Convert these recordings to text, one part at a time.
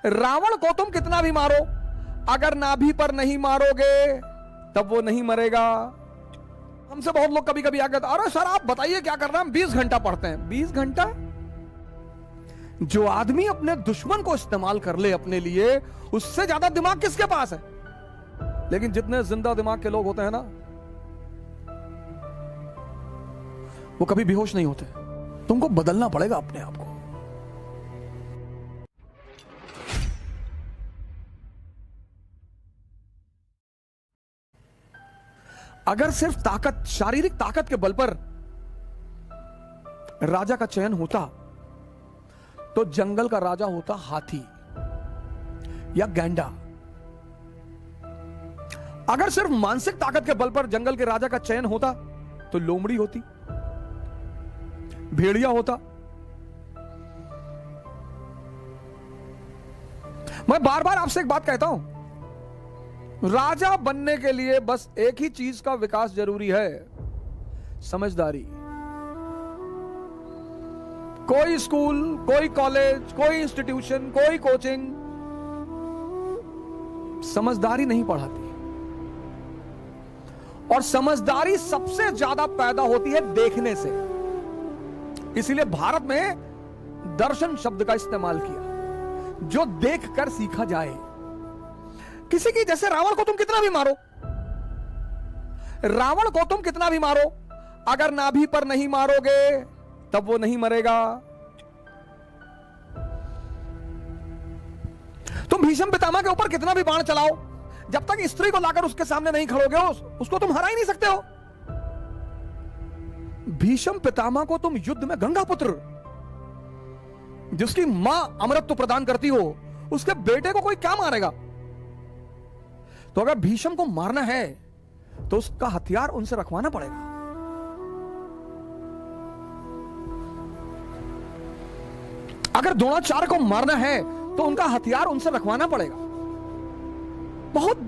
रावण को तुम कितना भी मारो, अगर नाभि पर नहीं मारोगे तब वो नहीं मरेगा। हमसे बहुत लोग कभी कभी आकर, अरे सर आप बताइए क्या करना है, हम 20 घंटा पढ़ते हैं। 20 घंटा? जो आदमी अपने दुश्मन को इस्तेमाल कर ले अपने लिए, उससे ज्यादा दिमाग किसके पास है? लेकिन जितने जिंदा दिमाग के लोग होते हैं ना, वो कभी बेहोश नहीं होते। तुमको बदलना पड़ेगा अपने आप को। अगर सिर्फ ताकत, शारीरिक ताकत के बल पर राजा का चयन होता तो जंगल का राजा होता हाथी या गैंडा। अगर सिर्फ मानसिक ताकत के बल पर जंगल के राजा का चयन होता तो लोमड़ी होती, भेड़िया होता। मैं बार बार आपसे एक बात कहता हूं, राजा बनने के लिए बस एक ही चीज का विकास जरूरी है, समझदारी। कोई स्कूल, कोई कॉलेज, कोई इंस्टीट्यूशन, कोई कोचिंग समझदारी नहीं पढ़ाती। और समझदारी सबसे ज्यादा पैदा होती है देखने से। इसीलिए भारत में दर्शन शब्द का इस्तेमाल किया, जो देखकर सीखा जाए। किसी की, जैसे रावण को तुम कितना भी मारो, रावण को तुम कितना भी मारो, अगर नाभि पर नहीं मारोगे तब वो नहीं मरेगा। तुम भीष्म पितामह के ऊपर कितना भी बाण चलाओ, जब तक स्त्री को लाकर उसके सामने नहीं खड़ोगे उसको तुम हरा ही नहीं सकते हो। भीष्म पितामह को तुम युद्ध में गंगा पुत्र, जिसकी मां अमृत प्रदान करती हो, उसके बेटे को कोई क्या मारेगा? तो अगर भीष्म को मारना है तो उसका हथियार उनसे रखवाना पड़ेगा। अगर द्रोणाचार्य को मारना है तो उनका हथियार उनसे रखवाना पड़ेगा। बहुत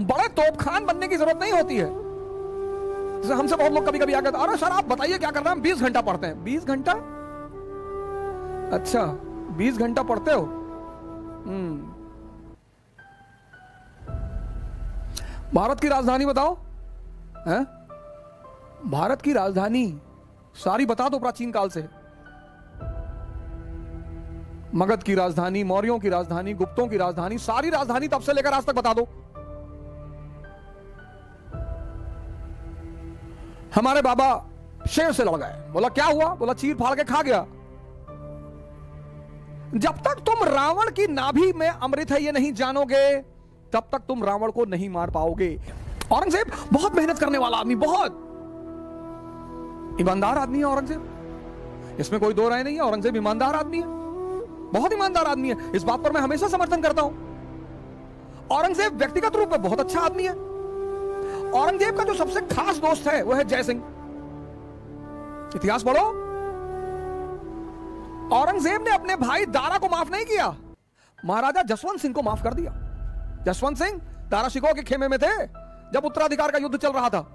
बड़े तोपखान बनने की जरूरत नहीं होती है। जैसे हमसे बहुत लोग कभी कभी आकर, अरे सर आप बताइए क्या करना है, हम 20 घंटा पढ़ते हैं। 20 घंटा? अच्छा 20 घंटा पढ़ते हो। भारत की राजधानी बताओ है? भारत की राजधानी सारी बता दो, प्राचीन काल से। मगध की राजधानी, मौर्यों की राजधानी, गुप्तों की राजधानी, सारी राजधानी तब से लेकर आज तक बता दो। हमारे बाबा शेर से लड़ गए, बोला क्या हुआ? बोला चीर फाड़ के खा गया। जब तक तुम रावण की नाभि में अमृत है ये नहीं जानोगे, तब तक तुम रावण को नहीं मार पाओगे। औरंगजेब बहुत मेहनत करने वाला आदमी, बहुत ईमानदार आदमी है औरंगजेब, इसमें कोई दो राय नहीं है। औरंगजेब ईमानदार आदमी है, बहुत ईमानदार आदमी है। इस बात पर मैं हमेशा समर्थन करता हूं। औरंगजेब व्यक्तिगत रूप में बहुत अच्छा आदमी है। औरंगजेब का जो सबसे खास दोस्त है वो है जय सिंह। इतिहास पढ़ो। औरंगजेब ने अपने भाई दारा को माफ नहीं किया, महाराजा जसवंत सिंह को माफ कर दिया। जसवंत सिंह दारा शिकोह के खेमे में थे जब उत्तराधिकार का युद्ध चल रहा था।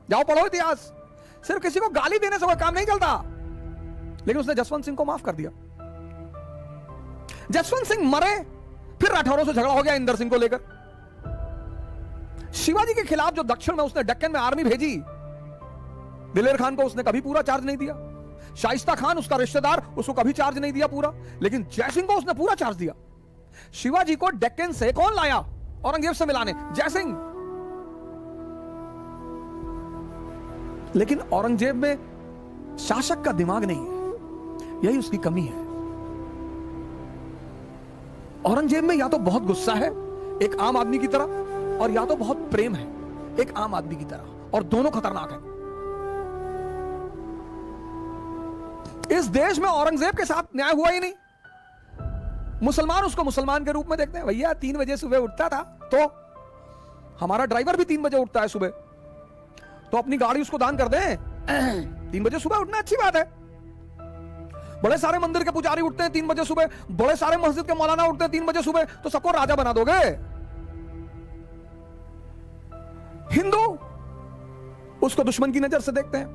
जाओ पढ़ो इतिहास। सिर्फ किसी को गाली देने से कोई काम नहीं चलता, लेकिन उसने जसवंत सिंह को माफ कर दिया। जसवंत सिंह मरे, फिर राठौरों से झगड़ा हो गया इंदर सिंह को लेकर। शिवाजी के खिलाफ जो दक्षिण में उसने दक्कन में आर्मी भेजी, दिलेर खान को उसने कभी पूरा चार्ज नहीं दिया। शाइस्ता खान उसका रिश्तेदार, उसको कभी चार्ज नहीं दिया पूरा, लेकिन जय सिंह को उसने पूरा चार्ज दिया। शिवाजी को डेक्कन से कौन लाया औरंगजेब से मिलाने? जय सिंह। लेकिन औरंगजेब में शासक का दिमाग नहीं है, यही उसकी कमी है। औरंगजेब में या तो बहुत गुस्सा है एक आम आदमी की तरह, और या तो बहुत प्रेम है एक आम आदमी की तरह, और दोनों खतरनाक है। इस देश में औरंगजेब के साथ न्याय हुआ ही नहीं। मुसलमान उसको मुसलमान के रूप में देखते हैं। भैया 3 बजे सुबह उठता था, तो हमारा ड्राइवर भी 3 बजे उठता है सुबह, तो अपनी गाड़ी उसको दान कर दें। 3 बजे सुबह उठना अच्छी बात है। बड़े सारे मंदिर के पुजारी उठते हैं 3 बजे सुबह, बड़े सारे मस्जिद के मौलाना उठते हैं 3 बजे सुबह, तो सबको राजा बना दोगे? हिंदू उसको दुश्मन की नजर से देखते हैं।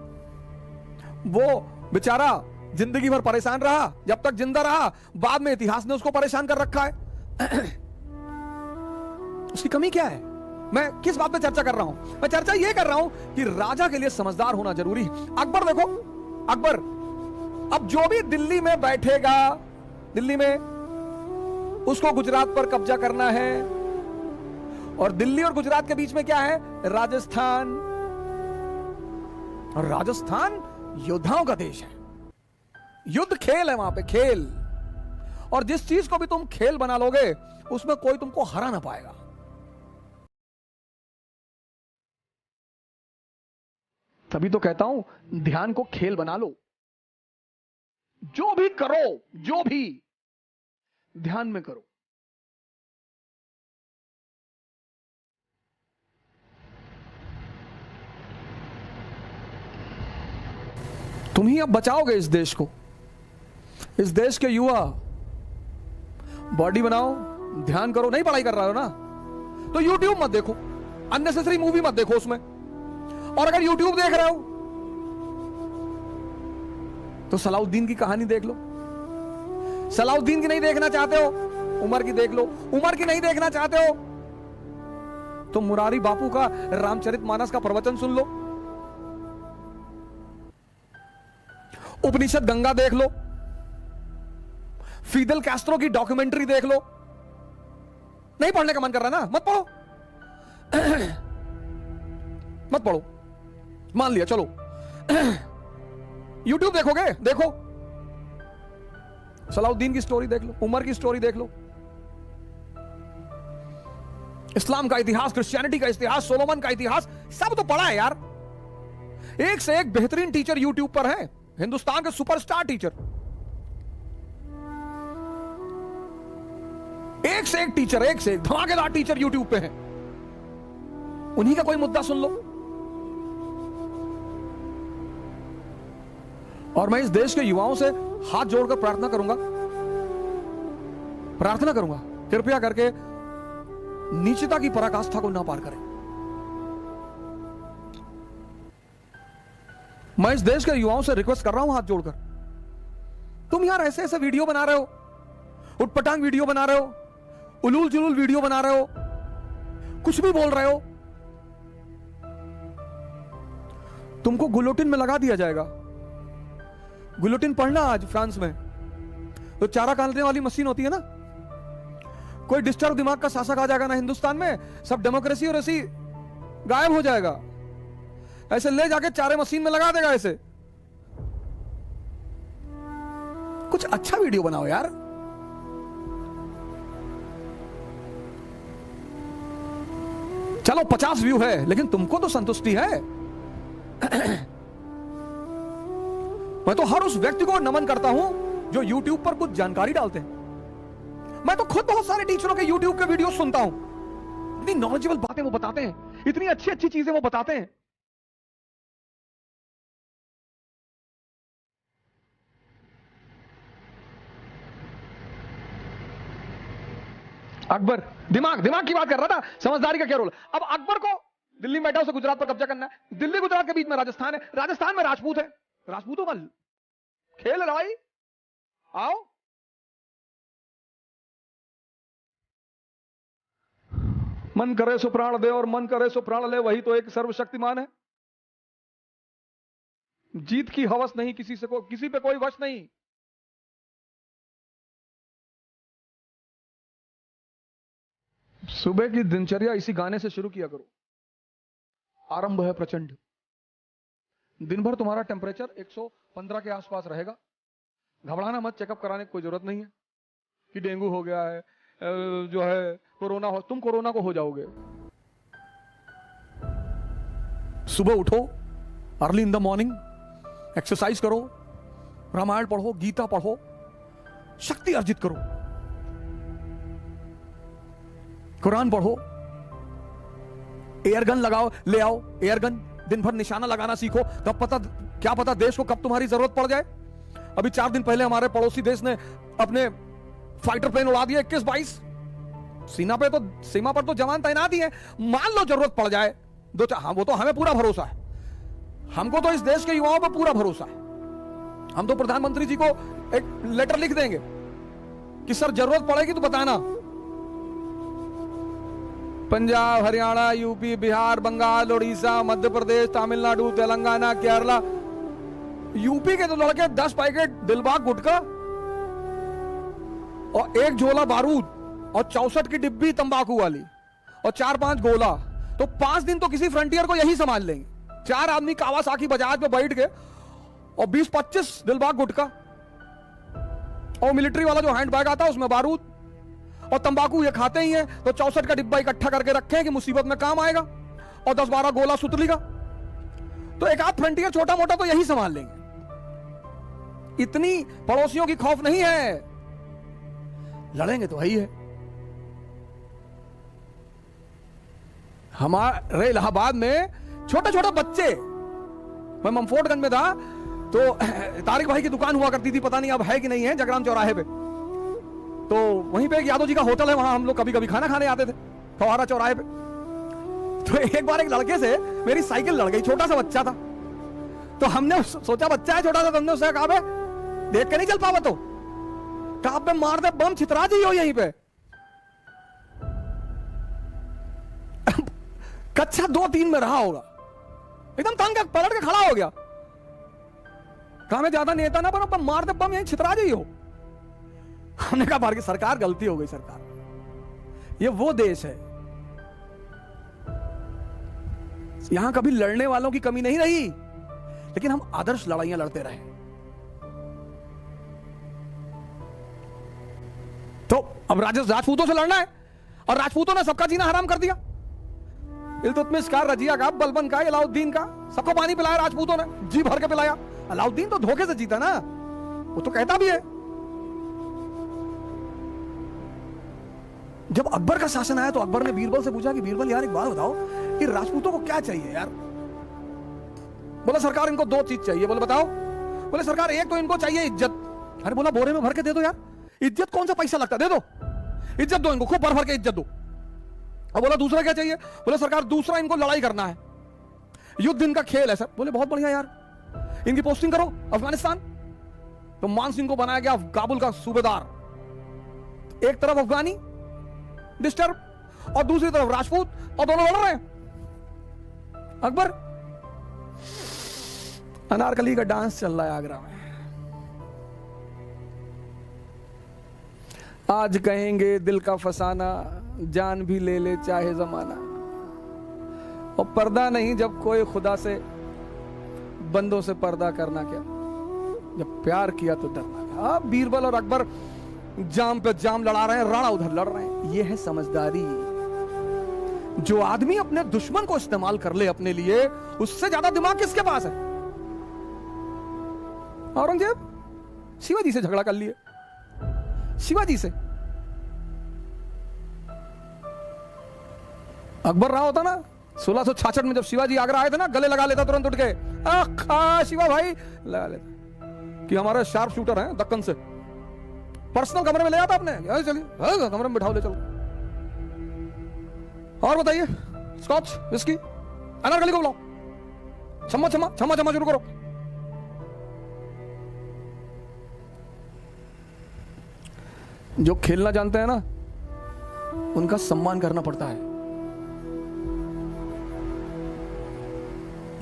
वो बेचारा जिंदगी भर परेशान रहा, जब तक जिंदा रहा, बाद में इतिहास ने उसको परेशान कर रखा है। उसकी कमी क्या है? मैं किस बात पे चर्चा कर रहा हूं? मैं चर्चा यह कर रहा हूं कि राजा के लिए समझदार होना जरूरी है। अकबर देखो, अकबर अब जो भी दिल्ली में बैठेगा, दिल्ली में उसको गुजरात पर कब्जा करना है, और दिल्ली और गुजरात के बीच में क्या है? राजस्थान। और राजस्थान योद्धाओं का देश है, युद्ध खेल है वहां पे, खेल। और जिस चीज को भी तुम खेल बना लोगे उसमें कोई तुमको हरा ना पाएगा। तभी तो कहता हूं ध्यान को खेल बना लो। जो भी करो, जो भी ध्यान में करो। तुम ही अब बचाओगे इस देश को, इस देश के युवा। बॉडी बनाओ, ध्यान करो। नहीं पढ़ाई कर रहे हो ना, तो यूट्यूब मत देखो, अननेसेसरी मूवी मत देखो उसमें। और अगर यूट्यूब देख रहे हो तो सलाउद्दीन की कहानी देख लो। सलाउद्दीन की नहीं देखना चाहते हो, उमर की देख लो। उमर की नहीं देखना चाहते हो तो मुरारी बापू का रामचरितमानस का प्रवचन सुन लो, उपनिषद गंगा देख लो, फिदेल कैस्ट्रो की डॉक्यूमेंट्री देख लो। नहीं पढ़ने का मन कर रहा ना, मत पढ़ो। मत पढ़ो, मान लिया, चलो। यूट्यूब देखोगे, देखो, सलाउद्दीन की स्टोरी देख लो, उमर की स्टोरी देख लो, इस्लाम का इतिहास, क्रिश्चियनिटी का इतिहास, सोलोमन का इतिहास, सब तो पढ़ा है यार। एक से एक बेहतरीन टीचर यूट्यूब पर है, हिंदुस्तान के सुपरस्टार टीचर, एक से एक टीचर, एक से एक धमाकेदार टीचर यूट्यूब पे है। उन्हीं का कोई मुद्दा सुन लो। और मैं इस देश के युवाओं से हाथ जोड़कर प्रार्थना करूंगा, कृपया करके नीचता की पराकाष्ठा को ना पार करें। मैं इस देश के युवाओं से रिक्वेस्ट कर रहा हूं हाथ जोड़कर, तुम यार ऐसे ऐसे वीडियो बना रहे हो, उटपटांग वीडियो बना रहे हो, उलूल जुलूल वीडियो बना रहे हो, कुछ भी बोल रहे हो, तुमको गुलोटिन में लगा दिया जाएगा। गुलोटिन पढ़ना आज फ्रांस में, तो चारा काटने वाली मशीन होती है ना, कोई डिस्टर्ब दिमाग का शासक आ जाएगा ना हिंदुस्तान में, सब डेमोक्रेसी और ऐसी गायब हो जाएगा। ऐसे ले जाके चारे मशीन में लगा देगा। ऐसे कुछ अच्छा वीडियो बनाओ यार। चलो 50 व्यू है, लेकिन तुमको तो संतुष्टि है। मैं तो हर उस व्यक्ति को नमन करता हूं जो YouTube पर कुछ जानकारी डालते हैं। मैं तो खुद बहुत सारे टीचरों के YouTube के वीडियो सुनता हूं, इतनी नॉलेजेबल बातें वो बताते हैं, इतनी अच्छी अच्छी चीजें वो बताते हैं। अकबर दिमाग की बात कर रहा था, समझदारी का क्या रोल। अब अकबर को दिल्ली में बैठा उसे गुजरात पर कब्जा करना है। दिल्ली गुजरात के बीच में राजस्थान है, राजस्थान में राजपूत है, राजपूतों का खेल है भाई। आओ, मन करे सो प्राण दे और मन करे सो प्राण ले, वही तो एक सर्वशक्तिमान है। जीत की हवस नहीं, किसी पे कोई वश नहीं। सुबह की दिनचर्या इसी गाने से शुरू किया करो। आरंभ है प्रचंड। दिन भर तुम्हारा टेम्परेचर 115 के आसपास रहेगा। घबराना मत, चेकअप कराने की कोई जरूरत नहीं है कि डेंगू हो गया है, जो है कोरोना हो। तुम कोरोना को हो जाओगे। सुबह उठो, early in the morning, exercise करो, रामायण पढ़ो, गीता पढ़ो, शक्ति अर्जित करो, कुरान पढ़ो, एयरगन लगाओ, ले आओ एयरगन, दिन भर निशाना लगाना सीखो। तब क्या पता देश को कब तुम्हारी जरूरत पड़ जाए। अभी 4 दिन पहले हमारे पड़ोसी देश ने अपने फाइटर प्लेन उड़ा दिए 21-22। सीमा पर तो जवान तैनात ही है, मान लो जरूरत पड़ जाए हाँ, वो तो हमें पूरा भरोसा है, हमको तो इस देश के युवाओं पर पूरा भरोसा है। हम तो प्रधानमंत्री जी को एक लेटर लिख देंगे कि सर जरूरत पड़ेगी तो बताना। पंजाब, हरियाणा, यूपी, बिहार, बंगाल, उड़ीसा, मध्य प्रदेश, तमिलनाडु, तेलंगाना, केरला, यूपी के तो लड़के 10 पैकेट दिलबाग गुटखा और 1 झोला बारूद और 64 की डिब्बी तंबाकू वाली और 4-5 गोला, तो 5 दिन तो किसी फ्रंटियर को यही संभाल लेंगे। 4 आदमी कावासाकी बजाज पे बैठ के और 20-25 दिलबाग गुटखा और मिलिट्री वाला जो हैंड बैग आता है उसमें बारूद और तंबाकू, ये खाते ही हैं तो 64 का डिब्बा इकट्ठा करके रखें कि मुसीबत में काम आएगा, और 10-12 गोला सुतली का, तो एक आध फ्रंटियर छोटा मोटा तो यही संभाल लेंगे। इतनी पड़ोसियों की खौफ नहीं है, लड़ेंगे तो वही है। हमारे इलाहाबाद में छोटे छोटे बच्चे, मैं ममफोर्डगंज में था तो तारिक भाई की दुकान हुआ करती थी, पता नहीं अब है कि नहीं है, जगराम चौराहे पे, तो वहीं पे एक यादव जी का होटल है, वहां हम लोग कभी कभी खाना खाने आते थे फवारा चौराहे पे। तो एक बार एक लड़के से मेरी साइकिल लड़ गई, छोटा सा बच्चा था, तो हमने सोचा बच्चा है छोटा सा, तो हमने उससे कहा देख के नहीं चल पावा, तो कहा पे मार दे बम, छितरा जी हो यहीं पे। कक्षा 2-3 में रहा होगा, एकदम तंग पलट के खड़ा हो गया, कहा मैं ज्यादा नेता ना बनो, मार दे बम यहीं छितरा जी हो। हमने कहा भारत की सरकार गलती हो गई, सरकार ये वो देश है यहां कभी लड़ने वालों की कमी नहीं रही, लेकिन हम आदर्श लड़ाइयां लड़ते रहे। तो अब राजपूतों से लड़ना है, और राजपूतों ने सबका जीना हराम कर दिया। इल्तुतमिश का, रजिया का, बलबन का, अलाउद्दीन का, सबको पानी पिलाया राजपूतों ने, जी भर के पिलाया। अलाउद्दीन तो धोखे से जीता ना, वो तो कहता भी है। जब अकबर का शासन आया तो अकबर ने बीरबल से पूछा कि बीरबल यार एक बात बताओ कि राजपूतों को क्या चाहिए यार। बोला सरकार इनको 2 चीज चाहिए। बोले बताओ। बोले सरकार एक तो इनको चाहिए इज्जत। अरे बोला बोरे में भर के दे दो यार, इज्जत कौन सा पैसा लगता, दे दो इज्जत, दो इनको खूब भर भर के इज्जत दो। अब बोला दूसरा क्या चाहिए। बोले सरकार दूसरा इनको लड़ाई करना है, युद्ध इनका खेल है सर। बोले बहुत बढ़िया यार, इनकी पोस्टिंग करो अफगानिस्तान। तो मान सिंह को बनाया गया काबुल का सूबेदार, एक तरफ अफगानी डिस्टर्ब और दूसरी तरफ राजपूत, और दोनों लड़ रहे हैं। अकबर, अनारकली का डांस चल रहा है आगरा में। आज कहेंगे दिल का फसाना, जान भी ले ले चाहे जमाना, और पर्दा नहीं जब कोई खुदा से, बंदों से पर्दा करना क्या, जब प्यार किया तो डरना क्या। बीरबल और अकबर जाम पे जाम लड़ा रहे हैं, राणा उधर लड़ रहे हैं। यह है समझदारी। जो आदमी अपने दुश्मन को इस्तेमाल कर ले अपने लिए, उससे ज्यादा दिमाग किसके पास है। औरंगजेब शिवाजी से झगड़ा कर लिए, शिवाजी से। अकबर रहा होता ना 1666 में, जब शिवाजी आगरा आए थे ना, गले लगा लेता तुरंत उठ के, शिवा भाई लगा लेता कि हमारे शार्प शूटर हैं दक्कन से। पर्सनल कमरे में ले जाता अपने, चलिए कमरे में बिठाओ, ले चलो। और बताइए, स्कॉच विस्की, अनारकली को बुलाओ, छम्मा छम्मा छम्मा छम्मा शुरू करो। जो खेलना जानते हैं ना, उनका सम्मान करना पड़ता है।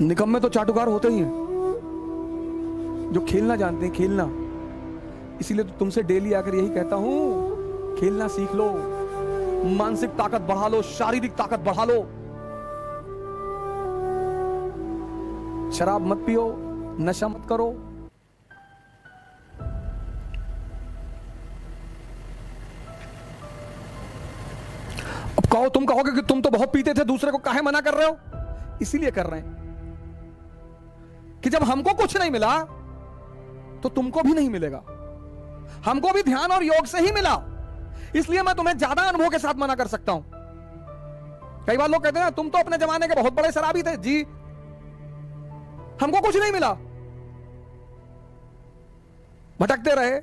निकम्मे तो चाटुकार होते ही हैं। जो खेलना जानते हैं, खेलना। इसीलिए तो तुमसे डेली आकर यही कहता हूं, खेलना सीख लो, मानसिक ताकत बढ़ा लो, शारीरिक ताकत बढ़ा लो। शराब मत पियो, नशा मत करो। अब कहो, तुम कहोगे कि तुम तो बहुत पीते थे, दूसरे को काहे मना कर रहे हो। इसीलिए कर रहे हैं कि जब हमको कुछ नहीं मिला तो तुमको भी नहीं मिलेगा। हमको भी ध्यान और योग से ही मिला, इसलिए मैं तुम्हें ज्यादा अनुभव के साथ मना कर सकता हूं। कई बार लोग कहते हैं तुम तो अपने जमाने के बहुत बड़े शराबी थे। जी, हमको कुछ नहीं मिला, भटकते रहे,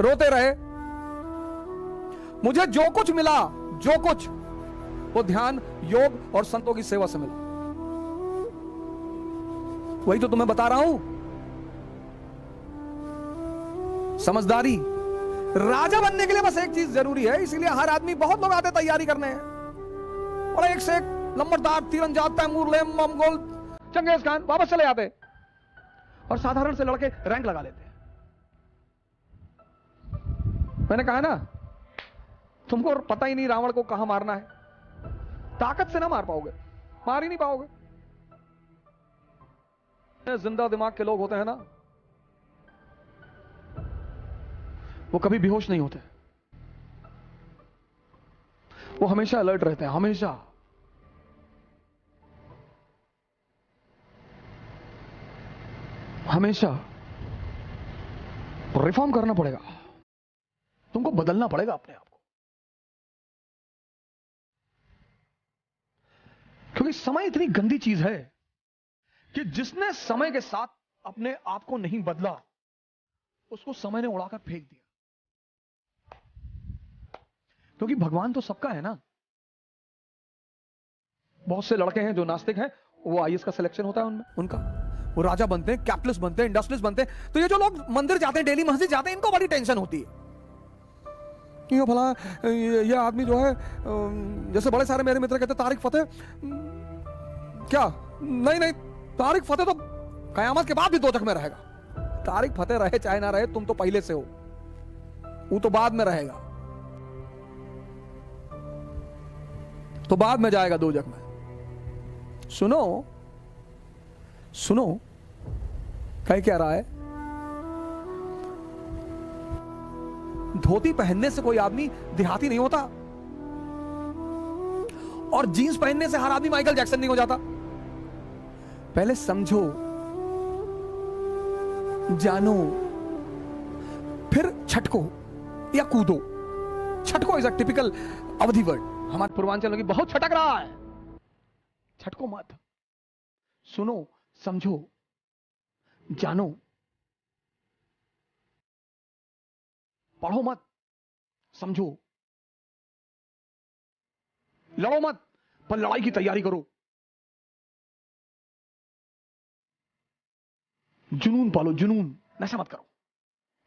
रोते रहे। मुझे जो कुछ मिला, जो कुछ, वो ध्यान, योग और संतों की सेवा से मिला। वही तो तुम्हें बता रहा हूं। समझदारी। राजा बनने के लिए बस एक चीज जरूरी है, इसीलिए हर आदमी, बहुत लोग आते तैयारी करने हैं, और एक से एक लंबरदार, तीरंदाज, तैमूर, मंगोल, चंगेज खान, वापस चले जाते और साधारण से लड़के रैंक लगा लेते हैं। मैंने कहा ना, तुमको पता ही नहीं रावण को कहां मारना है, ताकत से ना मार पाओगे, मार ही नहीं पाओगे। जिंदा दिमाग के लोग होते हैं ना, वो कभी बेहोश नहीं होते, वो हमेशा अलर्ट रहते हैं, हमेशा। हमेशा रिफॉर्म करना पड़ेगा, तुमको बदलना पड़ेगा अपने आप को, क्योंकि समय इतनी गंदी चीज है कि जिसने समय के साथ अपने आप को नहीं बदला, उसको समय ने उड़ाकर फेंक दिया। क्योंकि भगवान तो सबका है ना। बहुत से लड़के हैं जो नास्तिक हैं, वो आईएएस का सिलेक्शन होता है उनमें, उनका, वो राजा बनते हैं, कैपिटलिस्ट बनते हैं, इंडस्ट्रियलिस्ट बनते हैं। तो ये जो लोग मंदिर जाते हैं, डेली मस्जिद जाते हैं, इनको बड़ी टेंशन होती है कि ये भला ये आदमी जो है, जैसे बड़े सारे मेरे मित्र कहते हैं तारिक फतेह, क्या नहीं नहीं, तारिक फतेह तो कयामत के बाद भी दोजख में रहेगा। तारिक फतेह रहे चाहे ना रहे, तुम तो पहले से हो, वो तो बाद में रहेगा, तो बाद में जाएगा दोजख में। सुनो सुनो, कह क्या रहा है, धोती पहनने से कोई आदमी देहाती नहीं होता, और जींस पहनने से हर आदमी माइकल जैक्सन नहीं हो जाता। पहले समझो, जानो, फिर छटको या कूदो। छटको इज अ टिपिकल अवधि वर्ड, हमारे पूर्वांचल में बहुत छटक रहा है, छटको मत, सुनो, समझो, जानो, पढ़ो मत, समझो, लड़ो मत, पर लड़ाई की तैयारी करो। जुनून पालो, जुनून, नशा मत करो,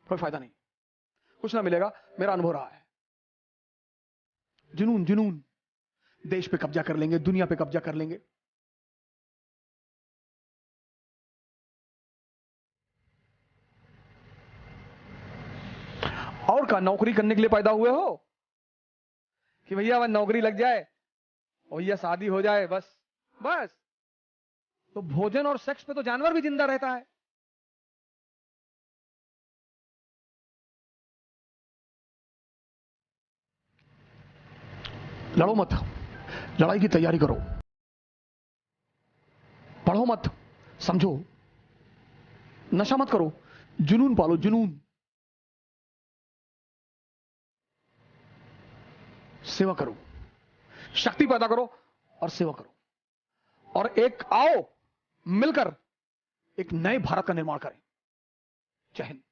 कोई फायदा नहीं, कुछ ना मिलेगा, मेरा अनुभव रहा है। जुनून, जुनून, देश पे कब्जा कर लेंगे, दुनिया पे कब्जा कर लेंगे। और का नौकरी करने के लिए पैदा हुए हो कि भैया वह नौकरी लग जाए और भैया शादी हो जाए, बस बस। तो भोजन और सेक्स पे तो जानवर भी जिंदा रहता है। लड़ो मत, लड़ाई की तैयारी करो, पढ़ो मत, समझो, नशा मत करो, जुनून पालो, जुनून, सेवा करो, शक्ति पैदा करो और सेवा करो, और एक आओ मिलकर एक नए भारत का निर्माण करें। जय हिंद।